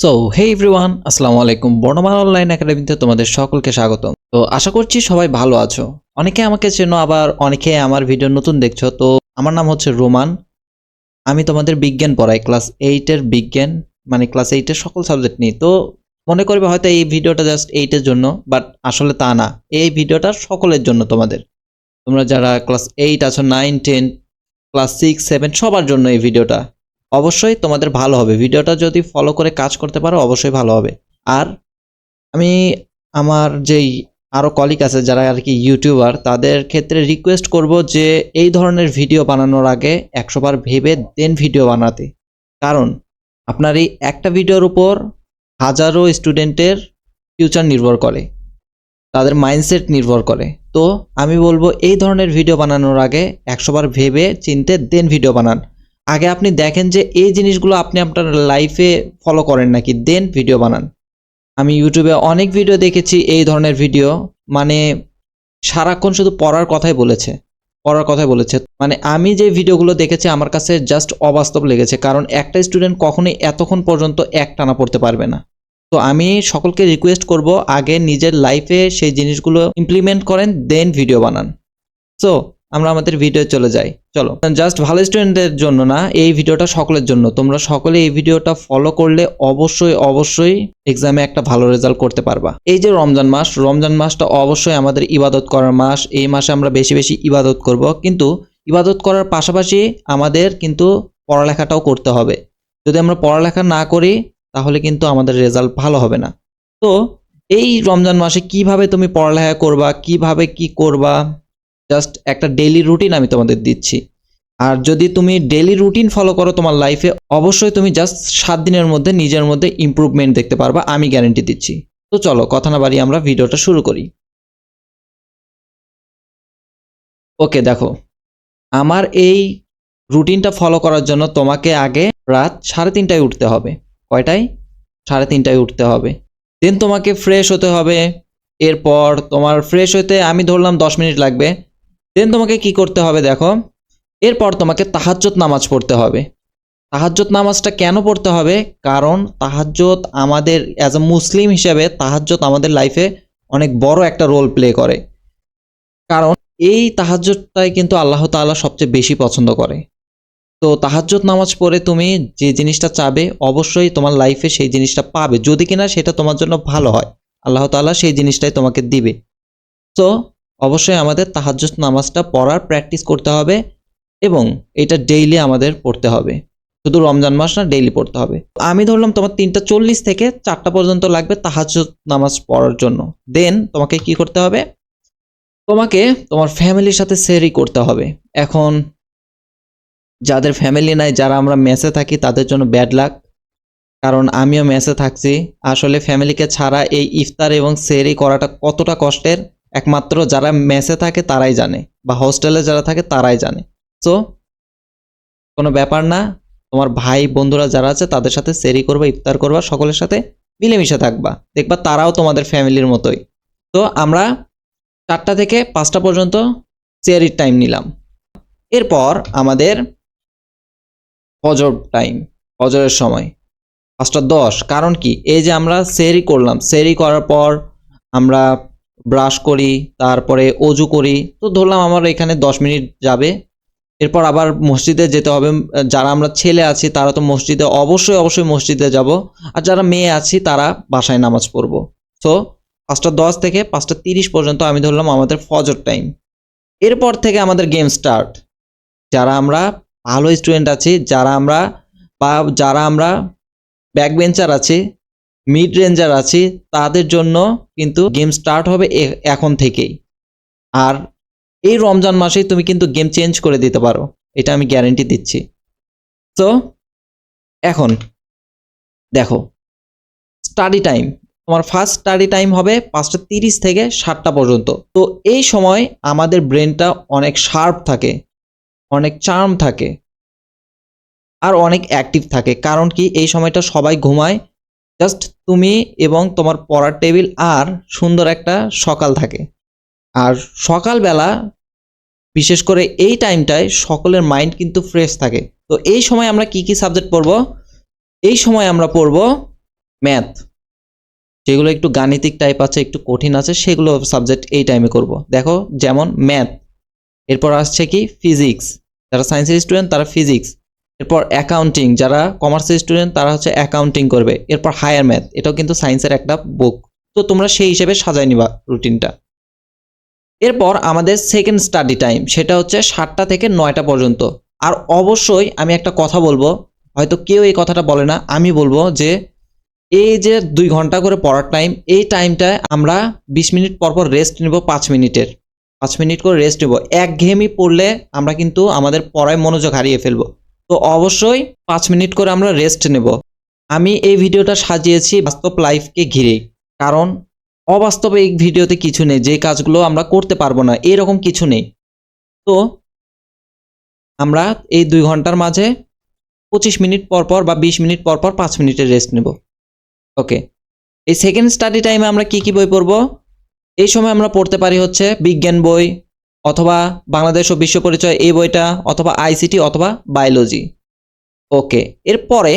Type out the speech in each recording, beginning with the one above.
So hey everyone, আসসালামু আলাইকুম। বর্ণমালা অনলাইন একাডেমিতে তোমাদের সকলকে স্বাগতম। তো আশা করছি সবাই ভালো আছো। অনেকে আমাকে চেনো, আবার অনেকে আমার ভিডিও নতুন দেখছো। তো আমার নাম হচ্ছে রোমান। আমি তোমাদের বিজ্ঞান পড়াই, ক্লাস 8 এর বিজ্ঞান, মানে ক্লাস 8 এর সকল সাবজেক্ট নিয়ে। তো মনে করবে হয়তো এই ভিডিওটা জাস্ট 8 এর জন্য, বাট আসলে তা না। এই ভিডিওটা সকলের জন্য, তোমরা যারা ক্লাস 8 আছো, 9 10 ক্লাস 6 7 সবার জন্য এই ভিডিওটা। অবশ্যই তোমাদের ভালো হবে। ভিডিওটা যদি ফলো করে কাজ করতে পারো অবশ্যই ভালো হবে। আর আমি আমার যেই আরও কলিগ আছে যারা আর কি ইউটিউবার, তাদের ক্ষেত্রে রিকোয়েস্ট করব যে এই ধরনের ভিডিও বানানোর আগে 100 বার ভেবে দেন ভিডিও বানাতে। কারণ আপনার এই একটা ভিডিওর উপর হাজারো স্টুডেন্টের ফিউচার নির্ভর করে, তাদের মাইন্ডসেট নির্ভর করে। তো আমি বলবো এই ধরনের ভিডিও বানানোর আগে 100 বার ভেবে চিনতে দেন ভিডিও বানান। আগে আপনি দেখেন যে এই জিনিসগুলো আপনি আপনার লাইফে ফলো করেন নাকি, দেন ভিডিও বানান। আমি ইউটিউবে অনেক ভিডিও দেখেছি এই ধরনের ভিডিও, মানে সারাক্ষণ শুধু পড়ার কথাই বলেছে। মানে আমি যে ভিডিওগুলো দেখেছি আমার কাছে জাস্ট অবাস্তব লেগেছে, কারণ একটা স্টুডেন্ট কখনোই এতক্ষণ পর্যন্ত একটানা পড়তে পারবে না। তো আমি সকলকে রিকোয়েস্ট করব আগে নিজের লাইফে সেই জিনিসগুলো ইমপ্লিমেন্ট করেন, দেন ভিডিও বানান। সো আমরা আমাদের ভিডিও চলে যাই, চলো। জাস্ট ভালো স্টুডেন্টদের জন্য না, এই ভিডিওটা সকলের জন্য। তোমরা সকলে এই ভিডিওটা ফলো করলে অবশ্যই এক্সামে একটা ভালো রেজাল্ট করতে পারবা। এই যে রমজান মাসটা অবশ্যই আমাদের ইবাদত করার মাস। এই মাসে আমরা বেশি বেশি ইবাদত করব, কিন্তু ইবাদত করার পাশাপাশি আমাদের কিন্তু পড়ালেখাটাও করতে হবে। যদি আমরা পড়ালেখা না করি তাহলে কিন্তু আমাদের রেজাল্ট ভালো হবে না। তো এই রমজান মাসে কিভাবে তুমি পড়ালেখা করবা, কিভাবে কি করবা, জাস্ট একটা ডেইলি রুটিন আমি তোমাদের দিচ্ছি। আর যদি তুমি ডেইলি রুটিন ফলো করো তোমার লাইফে, অবশ্যই তুমি জাস্ট 7 দিনের মধ্যে নিজের মধ্যে ইমপ্রুভমেন্ট দেখতে পারবা, আমি গ্যারান্টি দিচ্ছি। তো চলো কথা না বাড়িয়ে আমরা ভিডিওটা শুরু করি। ওকে, দেখো, আমার এই রুটিনটা ফলো করার জন্য তোমাকে আগে রাত 3:30টায় উঠতে হবে। কয়টায়? 3:30টায় উঠতে হবে। দেন তোমাকে ফ্রেশ হতে হবে। এরপর তোমার ফ্রেশ হতে আমি ধরলাম 10 মিনিট লাগবে। দেন তোমাকে কি করতে হবে দেখো, এরপর তোমাকে তাহাজ্জুদ নামাজ পড়তে হবে। তাহাজ্জুদ নামাজটা কেন পড়তে হবে? কারণ তাহাজ্জুদ আমাদের অ্যাজ এ মুসলিম হিসেবে তাহাজ্জুদ আমাদের লাইফে অনেক বড় একটা রোল প্লে করে। কারণ এই তাহাজ্জুদটাই কিন্তু আল্লাহ তাআলা সবচেয়ে বেশি পছন্দ করে। তো তাহাজ্জুদ নামাজ পড়ে তুমি যে জিনিসটা চাবে অবশ্যই তোমার লাইফে সেই জিনিসটা পাবে, যদি কিনা সেটা তোমার জন্য ভালো হয়। আল্লাহ তাআলা সেই জিনিসটাই তোমাকে দিবে। তো অবশ্যই আমাদের তাহাজ্জুদ নামাজটা পড়ার প্র্যাকটিস করতে হবে, এবং এটা ডেইলি আমাদের পড়তে হবে। শুধু রমজান মাস না, ডেইলি পড়তে হবে। আমি ধরলাম তোমার 3:40 থেকে 4টা পর্যন্ত লাগবে তাহাজ্জুদ নামাজ পড়ার জন্য। দেন তোমাকে কি করতে হবে, তোমাকে তোমার ফ্যামিলির সাথে সেহরি করতে হবে। এখন যাদের ফ্যামিলি নাই, যারা আমরা মেসে থাকি, তাদের জন্য ব্যাড লাক, কারণ আমিও মেসে থাকছি। আসলে ফ্যামিলিকে ছাড়া এই ইফতার এবং সেহরি করাটা কতটা কষ্টের একমাত্র যারা মেসে থাকে তারাই জানে, বা হোস্টেলে যারা থাকে তারাই জানে। সো কোনো ব্যাপার না, তোমার ভাই বন্ধুরা যারা আছে তাদের সাথে সেহরি করবা, ইফতার করবা, সকলের সাথে মিলেমিশে থাকবা, দেখবা তারাও তোমাদের ফ্যামিলির মতোই। তো আমরা 4টা থেকে 5টা পর্যন্ত সেহরির টাইম নিলাম। এরপর আমাদের ফজর টাইম, ফজরের সময় 5:10। কারণ কি, এই যে আমরা সেহরি করলাম, সেহরি করার পর আমরা ব্রাশ করি, তারপরে অজু করি। তো ধরলাম আমার এখানে 10 মিনিট যাবে। এরপর আবার মসজিদে যেতে হবে। যারা আমরা ছেলে আছি তারা তো মসজিদে অবশ্যই মসজিদে যাব, আর যারা মেয়ে আছি তারা বাসায় নামাজ পড়বো। সো 5:10 থেকে 5:30 পর্যন্ত আমি ধরলাম আমাদের ফজর টাইম। এরপর থেকে আমাদের গেম স্টার্ট। যারা আমরা ভালো স্টুডেন্ট আছি, যারা আমরা ব্যাক বেঞ্চার আছি, মিড রেঞ্জার আছি, তাদের জন্য কিন্তু গেম স্টার্ট হবে এখন থেকেই। আর এই রমজান মাসেই তুমি কিন্তু গেম চেঞ্জ করে দিতে পারো, এটা আমি গ্যারান্টি দিচ্ছি। তো এখন দেখো, স্টাডি টাইম, তোমার ফার্স্ট স্টাডি টাইম হবে 5:30 থেকে 7টা পর্যন্ত। তো এই সময় আমাদের ব্রেনটা অনেক শার্প থাকে, অনেক চার্ম থাকে, আর অনেক অ্যাক্টিভ থাকে। কারণ কি, এই সময়টা সবাই ঘুমায়, জাস্ট তুমি এবং তোমার পড়ার টেবিল আর সুন্দর একটা সকাল থাকে। আর সকালবেলা বিশেষ করে এই টাইমটায় সকলের মাইন্ড কিন্তু ফ্রেশ থাকে। তো এই সময় আমরা কি কি সাবজেক্ট পড়ব? এই সময় আমরা পড়ব ম্যাথ, যেগুলো একটু গাণিতিক টাইপ আছে, একটু কঠিন আছে, সেগুলো সাবজেক্ট এই টাইমে করব। দেখো যেমন ম্যাথ, এরপর আসছে কি ফিজিক্স, যারা সায়েন্সের স্টুডেন্ট তারা ফিজিক্স, এরপর অ্যাকাউন্টিং, যারা কমার্সের স্টুডেন্ট তারা হচ্ছে অ্যাকাউন্টিং করবে, এরপর হায়ার ম্যাথ, এটাও কিন্তু সায়েন্সের একটা বুক। তো তোমরা সেই হিসেবে সাজায় নিবা রুটিনটা। এরপর আমাদের সেকেন্ড স্টাডি টাইম, সেটা হচ্ছে 7টা থেকে 9টা পর্যন্ত। আর অবশ্যই আমি একটা কথা বলবো, হয়তো কেউ এই কথাটা বলে না, আমি বলবো যে এই যে 2 ঘন্টা করে পড়ার টাইম, এই টাইমটায় আমরা 20 মিনিট পর পর রেস্ট নেব, 5 মিনিটের, 5 মিনিট করে রেস্ট নেব। একঘেয়েমি পড়লে আমরা কিন্তু আমাদের পড়ায় মনোযোগ হারিয়ে ফেলবো। তো অবশ্যই 5 মিনিট করে আমরা রেস্ট নেব। আমি এই ভিডিওটা সাজিয়েছি বাস্তব লাইফকে ঘিরে, কারণ অবাস্তবে এই ভিডিওতে কিছু নেই, যে কাজগুলো আমরা করতে পারবো না এরকম কিছু নেই। তো আমরা এই 2 ঘন্টার মাঝে 25 মিনিট পর পর বা 20 মিনিট পর পর 5 মিনিটের রেস্ট নেব। ওকে, এই সেকেন্ড স্টাডি টাইমে আমরা কি কি বই পড়ব? এই সময় আমরা পড়তে পারি হচ্ছে বিজ্ঞান বই, অথবা বাংলাদেশ ও বিশ্ব পরিচয় এই বইটা, অথবা আইসিটি, অথবা বায়োলজি। ওকে, এরপরে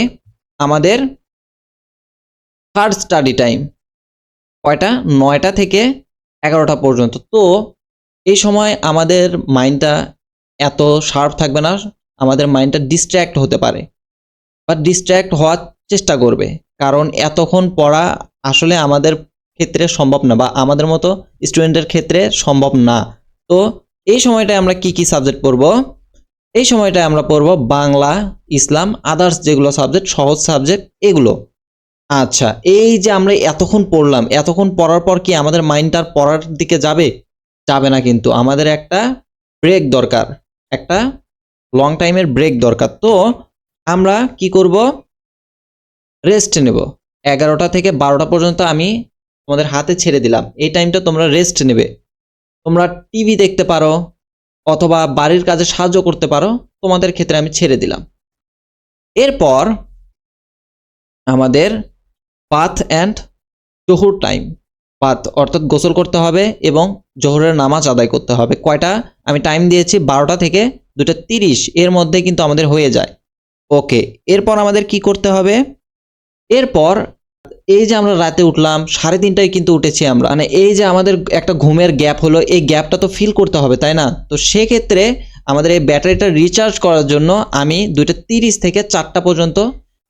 আমাদের থার্ড স্টাডি টাইম কয়টা? 9টা থেকে 11টা পর্যন্ত। তো এই সময় আমাদের মাইন্ডটা এত শার্প থাকবে না, আমাদের মাইন্ডটা ডিস্ট্র্যাক্ট হতে পারে বা ডিস্ট্র্যাক্ট হওয়ার চেষ্টা করবে, কারণ এতক্ষণ পড়া আসলে আমাদের ক্ষেত্রে সম্ভব না, বা আমাদের মতো স্টুডেন্টের ক্ষেত্রে সম্ভব না। তো এই সময়টায় আমরা কি কি সাবজেক্ট পড়ব? এই সময়টায় আমরা পড়ব বাংলা, ইসলাম, আদার্স যেগুলো সাবজেক্ট, সহজ সাবজেক্ট এগুলো। আচ্ছা, এই যে আমরা এতক্ষণ পড়লাম, এতক্ষণ পড়ার পর কি আমাদের মাইন্ডটা আর পড়ার দিকে যাবে? যাবে না, কিন্তু আমাদের একটা ব্রেক দরকার, একটা লং টাইমের ব্রেক দরকার। তো আমরা কি করব? রেস্ট নেব। 11টা থেকে 12টা পর্যন্ত আমি তোমাদের হাতে ছেড়ে দিলাম, এই টাইমটা তোমরা রেস্ট নেবে। তোমরা টিভি দেখতে পারো, অথবা বাড়ির কাজে সাহায্য করতে পারো, তোমাদের ক্ষেত্রে আমি ছেড়ে দিলাম। এরপর আমাদের বাথ অ্যান্ড জোহর টাইম। বাথ অর্থাৎ গোসল করতে হবে এবং জোহরের নামাজ আদায় করতে হবে। কয়টা? আমি টাইম দিয়েছি 12টা থেকে 2:30, এর মধ্যে কিন্তু আমাদের হয়ে যায়। ওকে, এরপর আমাদের কি করতে হবে? এরপর এই যে আমরা রাতে উঠলাম 3:30টায় কিন্তু উঠেছি আমরা, মানে এই যে আমাদের একটা ঘুমের গ্যাপ হলো, এই গ্যাপটা তো ফিল করতে হবে, তাই না? তো সেক্ষেত্রে আমাদের এই ব্যাটারিটা রিচার্জ করার জন্য আমি 2:30 থেকে 4টা পর্যন্ত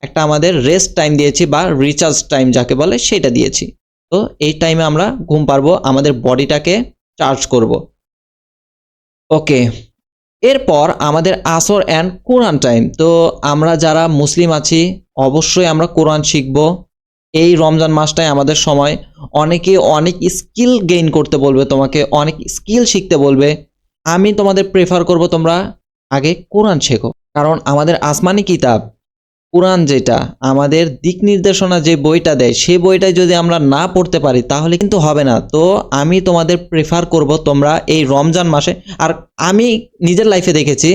একটা আমাদের রেস্ট টাইম দিয়েছি, বা রিচার্জ টাইম যাকে বলে সেটা দিয়েছি। তো এই টাইমে আমরা ঘুম পারবো, আমাদের বডিটাকে চার্জ করব। ওকে, এরপর আমাদের আসর অ্যান্ড কোরআন টাইম। তো আমরা যারা মুসলিম আছি অবশ্যই আমরা কোরআন শিখব। এই রমজান মাসটায় আমাদের সময়, অনেকে অনেক স্কিল গেইন করতে বলবে, তোমাকে অনেক স্কিল শিখতে বলবে। আমি তোমাদের প্রেফার করব তোমরা আগে কোরআন শেখো, কারণ আমাদের আসমানি কিতাব কোরআন, যেটা আমাদের দিক নির্দেশনা যে বইটা দেয়, সেই বইটাই যদি আমরা না পড়তে পারি তাহলে কিন্তু হবে না। তো আমি তোমাদের প্রেফার করব তোমরা এই রমজান মাসে, আর আমি নিজের লাইফে দেখেছি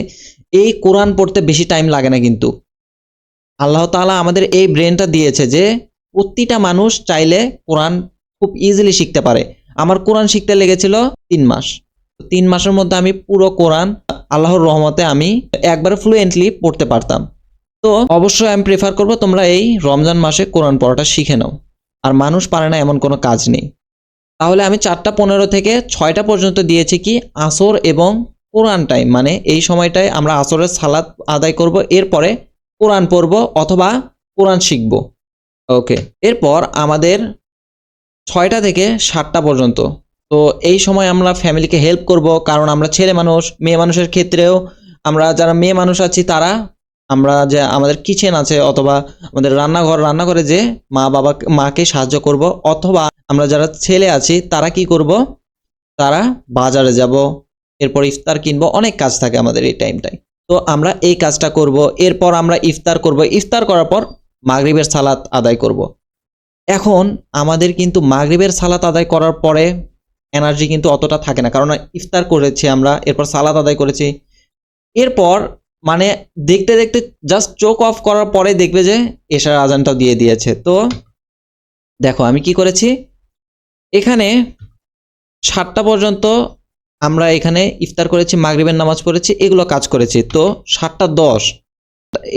এই কোরআন পড়তে বেশি টাইম লাগে না, কিন্তু আল্লাহ তাআলা আমাদের এই ব্রেনটা দিয়েছে যে প্রতিটা মানুষ চাইলে কোরআন খুব ইজিলি শিখতে পারে। আমার কোরআন শিখতে লেগেছিল 3 মাস। 3 মাসের মধ্যে আমি পুরো কোরআন আল্লাহর রহমতে আমি একবারে ফ্লুয়েন্টলি পড়তে পারতাম। তো অবশ্যই আমি প্রেফার করব তোমরা এই রমজান মাসে কোরআন পড়াটা শিখে নাও। আর মানুষ পারে না এমন কোনো কাজ নেই। তাহলে আমি 4:15 থেকে 6টা পর্যন্ত দিয়েছি কি আসর এবং কোরআন টাইম, মানে এই সময়টায় আমরা আসরের সালাত আদায় করব, এরপরে কোরআন পড়ব অথবা কোরআন শিখব। ওকে, এরপর আমাদের 6টা থেকে 7টা পর্যন্ত। তো এই সময় আমরা ফ্যামিলিকে হেল্প করব, কারণ আমরা ছেলে মানুষ। মেয়ে মানুষের ক্ষেত্রেও আমরা যারা মেয়ে মানুষ আছি তারা, আমরা যে আমাদের কিচেন আছে অথবা আমাদের রান্নাঘরে যে মাকে সাহায্য করব, অথবা আমরা যারা ছেলে আছি তারা কি করব? তারা বাজারে যাব, এরপর ইফতার কিনবো, অনেক কাজ থাকে আমাদের এই টাইমটায়। তো আমরা এই কাজটা করব। এরপর আমরা ইফতার করব, ইফতার করার পর মাগরিবের সালাত আদায় করব। এখন আমাদের কিন্তু মাগরিবের সালাত আদায় করার পরে এনার্জি কিন্তু অতটা থাকে না, কারণ ইফতার করেছি আমরা, এরপর সালাত আদায় করেছি, এরপর মানে দেখতে দেখতে জাস্ট চোখ অফ করার পরে দেখবে যে এশার আজানটাও দিয়ে দিয়েছে। তো দেখো আমি কি করেছি, এখানে 7টা পর্যন্ত আমরা এখানে ইফতার করেছি, মাগরিবের নামাজ পড়েছি, এগুলো কাজ করেছি। তো 7:10,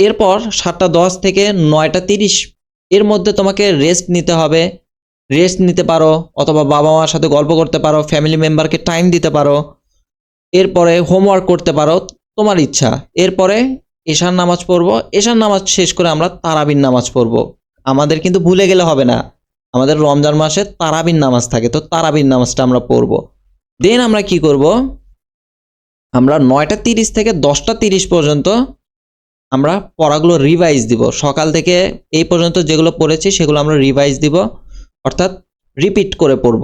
এরপর 7:10 থেকে 9:30 এর মধ্যে তোমাকে রেস্ট নিতে হবে, রেস্ট নিতে পারো অথবা বাবা মার সাথে গল্প করতে পারো, ফ্যামিলি মেম্বারকে টাইম দিতে পারো, এরপরে হোমওয়ার্ক করতে পারো, তোমার ইচ্ছা। এরপরে এশার নামাজ পড়বো, এশার নামাজ শেষ করে আমরা তারাবির নামাজ পড়বো। আমাদের কিন্তু ভুলে গেলে হবে না, আমাদের রমজান মাসে তারাবির নামাজ থাকে, তো তারাবির নামাজটা আমরা পড়বো। দেন আমরা কি করব, আমরা 9টা 30 থেকে 10টা 30 পর্যন্ত আমরা পড়াগুলো রিভাইজ দিব। সকাল থেকে এই পর্যন্ত যেগুলো পড়েছি সেগুলো আমরা রিভাইজ দিব, অর্থাৎ রিপিট করে পড়ব।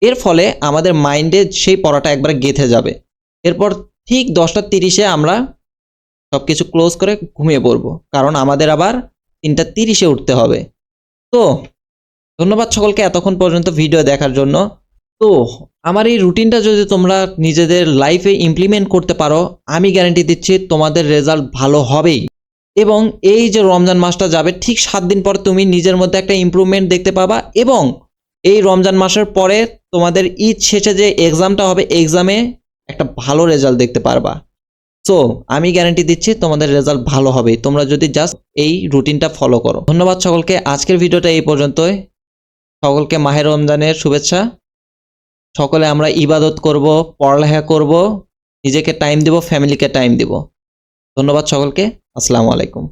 এর ফলে আমাদের মাইন্ডে সেই পড়াটা একবার গেঁথে যাবে। এরপর ঠিক 10টা 30-এ আমরা সব কিছু ক্লোজ করে ঘুমিয়ে পড়ব, কারণ আমাদের আবার 3টা 30-এ উঠতে হবে। তো ধন্যবাদ সকলকে এতক্ষণ পর্যন্ত ভিডিও দেখার জন্য। তো আমার এই রুটিনটা যদি তোমরা নিজেদের লাইফে ইমপ্লিমেন্ট করতে পারো, আমি গ্যারান্টি দিচ্ছি তোমাদের রেজাল্ট ভালো হবেই। এবং এই যে রমজান মাসটা যাবে, ঠিক 7 দিন পর তুমি নিজের মধ্যে একটা ইমপ্রুভমেন্ট দেখতে পাবা। এবং এই রমজান মাসের পরে তোমাদের ঈদ শেষে যে এক্সামটা হবে, এক্সামে একটা ভালো রেজাল্ট দেখতে পারবা। সো আমি গ্যারান্টি দিচ্ছি তোমাদের রেজাল্ট ভালো হবে, তোমরা যদি জাস্ট এই রুটিনটা ফলো করো। ধন্যবাদ সকলকে, আজকের ভিডিওটা এই পর্যন্তই। সকলকে মাহে রমজানের শুভেচ্ছা। সকলে আমরা ইবাদত করব, পড়ালেখা করব, নিজেকে টাইম দিব, ফ্যামিলিকে টাইম দিব। ধন্যবাদ সকলকে, আসসালামু আলাইকুম।